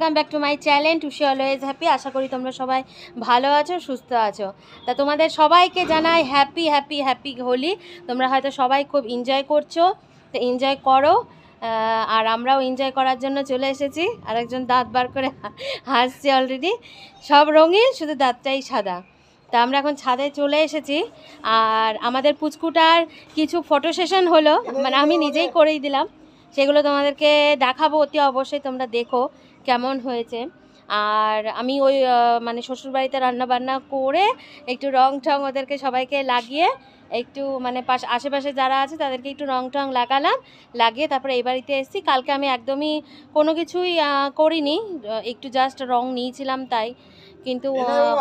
Welcome back to my channel Tushi always happy. আশা করি তোমরা সবাই ভালো আছো, সুস্থ আছো। তা তোমাদের সবাইকে জানাই হ্যাপি হ্যাপি হ্যাপি হোলি। তোমরা হয়তো সবাই খুব এনজয় করছো, তো এনজয় করো। আর আমরাও এনজয় করার জন্য চলে এসেছি। আরেকজন দাঁত বার করে হাসছে অলরেডি। সব রঙিন, শুধু দাঁতটাই সাদা। তা আমরা এখন ছাদে চলে এসেছি। আর আমাদের পুচকুটার কিছু ফটো সেশন হলো, মানে আমি নিজেই করেই দিলাম। সেগুলো তোমাদেরকে দেখাবো অতি অবশ্যই, তোমরা দেখো কেমন হয়েছে। আর আমি ওই মানে শ্বশুরবাড়িতে রান্নাবান্না করে একটু রং টং ওদেরকে সবাইকে লাগিয়ে একটু মানে আশেপাশে যারা আছে তাদেরকে একটু রং টং লাগালাম, লাগিয়ে তারপরে এই বাড়িতে এসেছি। কালকে আমি একদমই কোনো কিছুই করিনি, একটু জাস্ট রং নিয়েছিলাম তাই, কিন্তু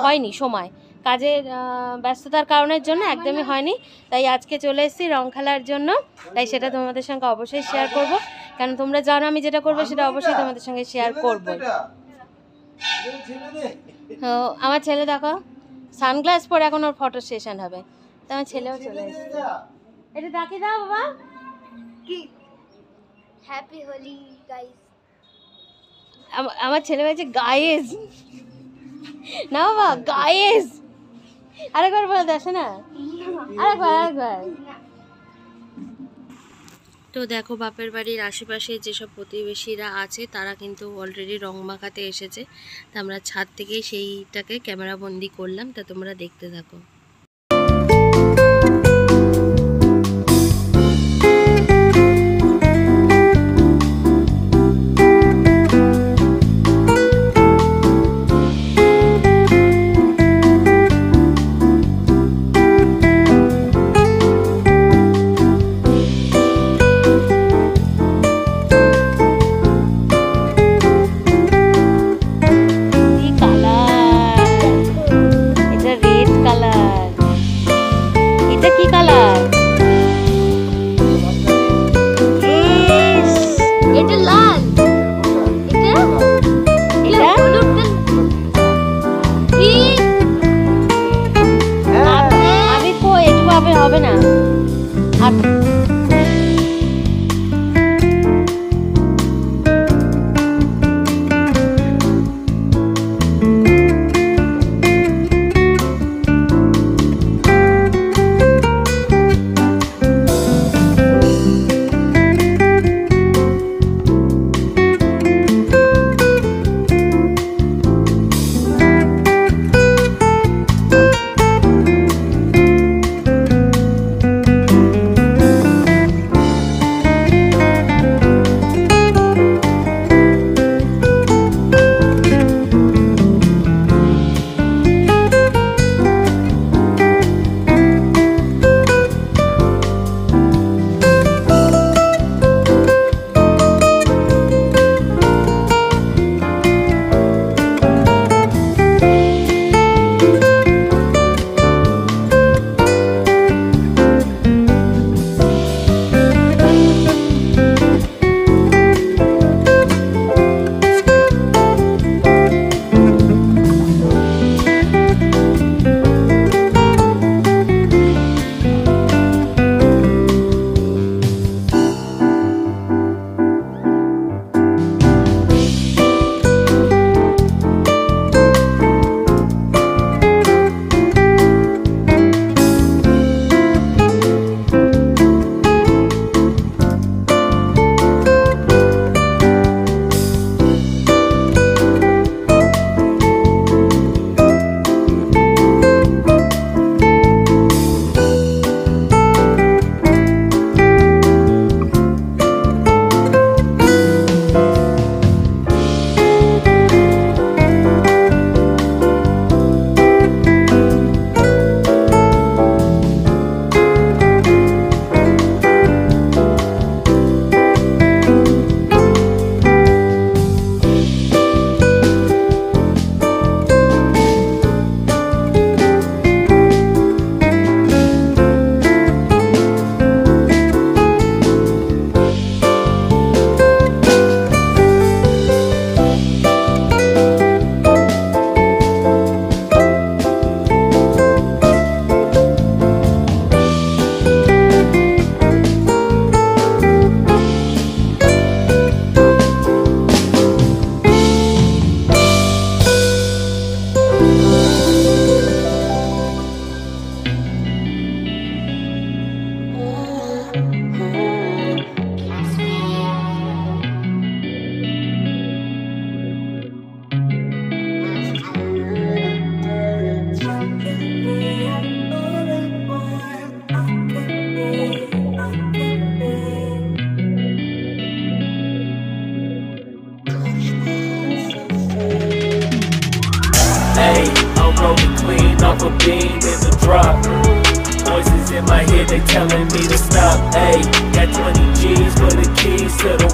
হয়নি সময়, কাজের ব্যস্ততার কারণের জন্য একদমই হয়নি। তাই আজকে চলে এসেছি রং খেলার জন্য, তাই সেটা তোমাদের সঙ্গে অবশ্যই শেয়ার করব। কারণ তোমরা জানো আমি যেটা করবো সেটা অবশ্যই তোমাদের সঙ্গে শেয়ার করব। তো আমার ছেলে দেখো সানগ্লাস পরে এখন ওর ফটো সেশন হবে, তো আমার ছেলেও চলে এসেছে। এটা ডাকি দাও বাবা, কি হ্যাপি হোলি গাইস। আমার ছেলে বলছে গাইস, না বাবা গাইস, আরেকবার বলে দেখো না, আরেকবার। তো দেখো বাপের বাড়ির আশেপাশে যেসব প্রতিবেশীরা আছে তারা কিন্তু অলরেডি রং মাখাতে এসেছে। তা আমরা ছাদ থেকেই সেইটাকে ক্যামেরা বন্দি করলাম, তা তোমরা দেখতে থাকো। কালার, এটা red colour. rolling clean off a beam in the drop. Voices in my head, they telling me to stop. Ayy, got 20 G's for the keys to the.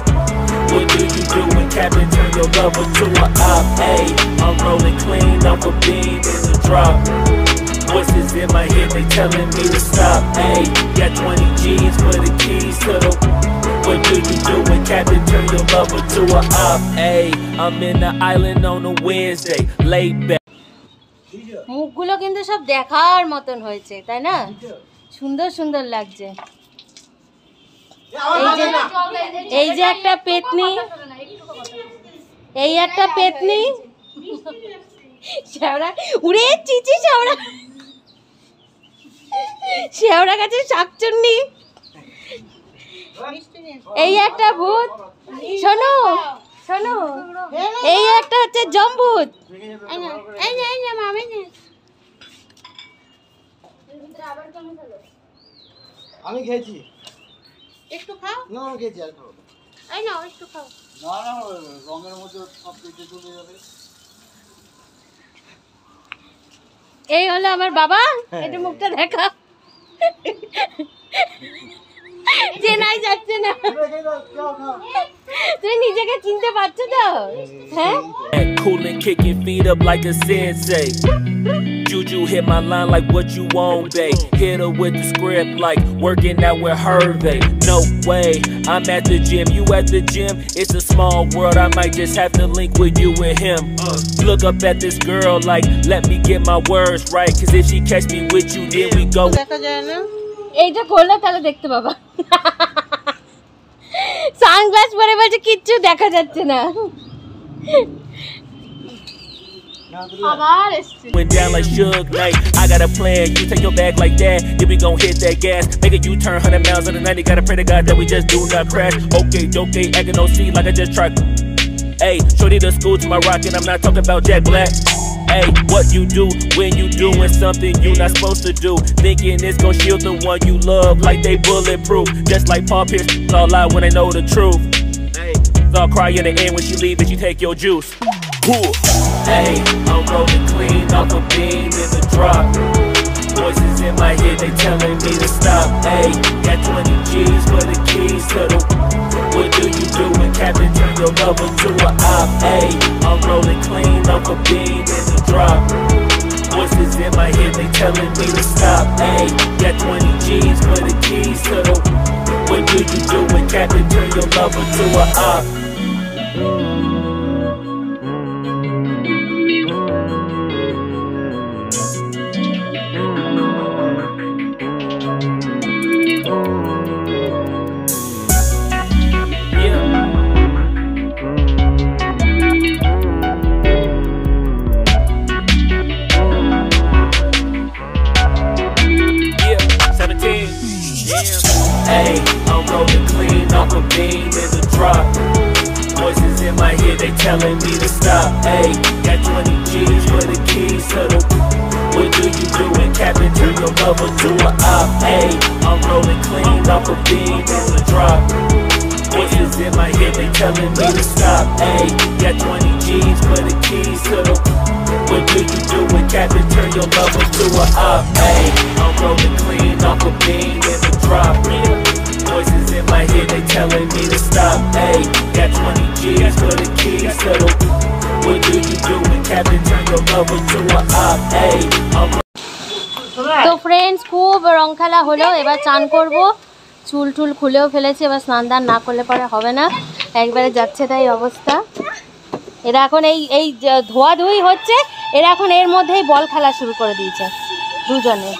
What do you do when Captain turn your lover to a op? Ayy, I'm rolling clean off a beam in the drop. Voices in my head, they telling me to stop. Ayy, got 20 G's for the keys to the. What do you do when Captain turn your lover to a op? Ayy, I'm in the island on a Wednesday, laid back. মুখগুলো কিন্তু সব দেখার মতন হয়েছে, তাই না? সুন্দর সুন্দর লাগছে। এই যে একটা পেতনি, এই একটা পেতনি, শেওড়া উড়ে চিচি, শেওড়া শেওড়া গাছের শাকচুন্নি, এই একটা ভূত, শোনো শোনো, এই একটা হচ্ছে জম্ভূত। আমি খেয়েছি, একটু খাও না আমি খেয়েছি, আর খাবো এই নাও একটু খাও। না না, রঙের মধ্যে সব পেটে চলে যাবে। এই হলো আমার বাবা, এটা মুখটা দেখা, চেনাই যাচ্ছে না। তুমি নিজেকে চিনতে পারছো তো? হ্যাঁ, Coolin', kicking feet up like a sensei. Juju hit my line like what you want, babe. Hit her with the script like working out with Hervey. No way, I'm at the gym, you at the gym. It's a small world, I might just have to link with you and him. Look up at this girl like, let me get my words right. Cause if she catch me with you, then we go. এইটা করলে তাহলে দেখতে পাবা। Sunglass পরে বলছে কিচ্ছু দেখা যাচ্ছে না। Went down like Suge Knight. I got a plan. You take your bag like that, then we gon' hit that gas. Make a U-turn 100 miles on the 90. Gotta pray to God that we just do not crash. Okay, acting no C like I just tried. Hey, shorty the school to my rocket. I'm not talking about Jack Black. Hey, what you do when you doing something you not supposed to do? Thinking it's gon' shield the one you love like they bulletproof. Just like Paul Pierce, all lie when they know the truth. Hey, they'll cry in the end when she leave and she take your juice. Hey, I'm rolling clean off a beam in the drop. Voices in my head, they telling me to stop. Hey, got 20 G's for the keys to the. What do you do when Captain turn your lover to a op? Hey, I'm rolling clean off a beam in the drop. Voices in my head, they telling me to stop. Hey, got 20 G's for the keys to the. What do you do when Captain turn your lover to a op? Hey, I'm rolling clean off a beam in the drop. Voices in my head, they telling me to stop. Hey, got 20 G's for the keys to the. What do you do when Captain turn your lover to a op? Hey, I'm rolling clean off a beam in the drop. Voices in my head, they telling me to stop. Hey, got 20 G's for the keys to the. What do you do when Captain turn your lover to a op? Hey, I'm rolling clean off a beam in the drop. Voices in my head, they telling me to stop. Hey, got 20 G's for the keys to the. What do you do when Captain turn your lover to a op? Hey, I'm. তো friends, খুব রং খেলা হলো, এবার চান করব। চুল টুল খুলেও ফেলেছি, এবার স্নান দান না করলে পরে হবে না, একবারে যাচ্ছে তাই অবস্থা। এরা এখন এই ধোয়াধুয়ি হচ্ছে, এরা এখন এর মধ্যেই বল খেলা শুরু করে দিয়েছে দুজনে।